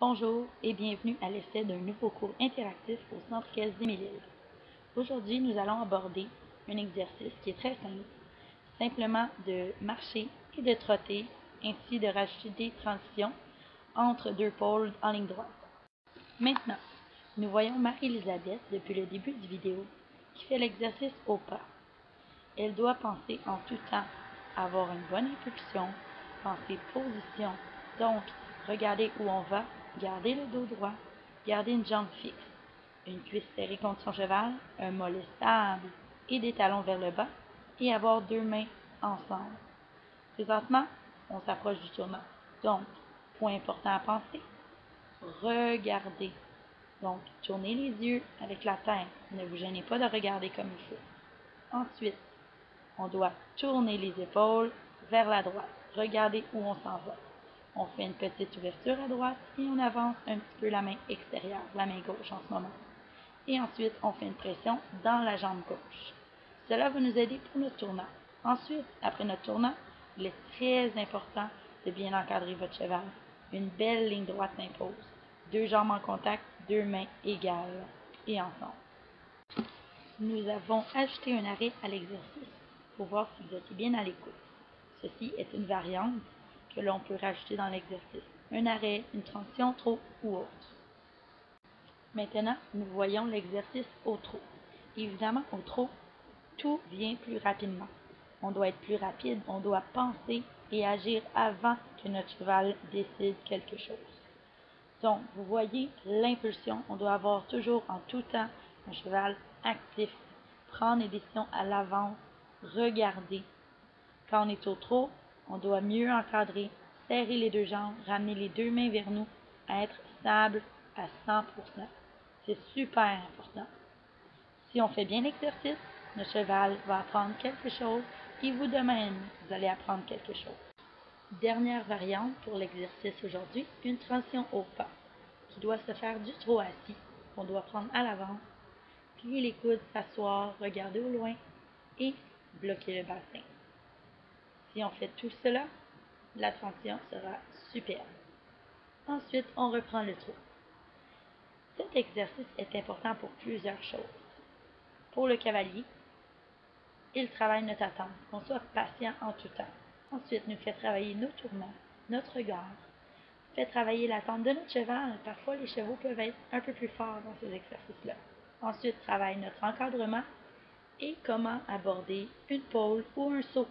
Bonjour et bienvenue à l'essai d'un nouveau cours interactif au Centre Caisse d'Émile. Aujourd'hui, nous allons aborder un exercice qui est très simple, simplement de marcher et de trotter, ainsi de rajouter des transitions entre deux pôles en ligne droite. Maintenant, nous voyons Marie-Elisabeth depuis le début du vidéo qui fait l'exercice au pas. Elle doit penser en tout temps, avoir une bonne impulsion, penser position, donc regarder où on va, garder le dos droit, garder une jambe fixe, une cuisse serrée contre son cheval, un mollet stable et des talons vers le bas et avoir deux mains ensemble. Présentement, on s'approche du tournant. Donc, point important à penser, regardez. Donc, tournez les yeux avec la tête. Ne vous gênez pas de regarder comme il faut. Ensuite, on doit tourner les épaules vers la droite. Regardez où on s'en va. On fait une petite ouverture à droite et on avance un petit peu la main extérieure, la main gauche en ce moment. Et ensuite, on fait une pression dans la jambe gauche. Cela va nous aider pour notre tournant. Ensuite, après notre tournant, il est très important de bien encadrer votre cheval. Une belle ligne droite s'impose. Deux jambes en contact, deux mains égales et ensemble. Nous avons ajouté un arrêt à l'exercice pour voir si vous étiez bien à l'écoute. Ceci est une variante que l'on peut rajouter dans l'exercice. Un arrêt, une transition trop ou autre. Maintenant, nous voyons l'exercice au trot. Évidemment, au trot, tout vient plus rapidement. On doit être plus rapide, on doit penser et agir avant que notre cheval décide quelque chose. Donc, vous voyez l'impulsion, on doit avoir toujours en tout temps un cheval actif, prendre des décisions à l'avance, regarder. Quand on est au trot, on doit mieux encadrer, serrer les deux jambes, ramener les deux mains vers nous, être stable à 100%. C'est super important. Si on fait bien l'exercice, notre cheval va apprendre quelque chose et vous de même, vous allez apprendre quelque chose. Dernière variante pour l'exercice aujourd'hui, une transition au pas qui doit se faire du trot assis, qu'on doit prendre à l'avance, plier les coudes, s'asseoir, regarder au loin et bloquer le bassin. Si on fait tout cela, la transition sera superbe. Ensuite, on reprend le trot. Cet exercice est important pour plusieurs choses. Pour le cavalier, il travaille notre attente, qu'on soit patient en tout temps. Ensuite, nous fait travailler nos tourments, notre regard, fait travailler l'attente de notre cheval. Parfois, les chevaux peuvent être un peu plus forts dans ces exercices-là. Ensuite, travaille notre encadrement et comment aborder une pole ou un saut.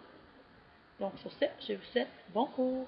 Donc, sur ce, je vous souhaite bon cours.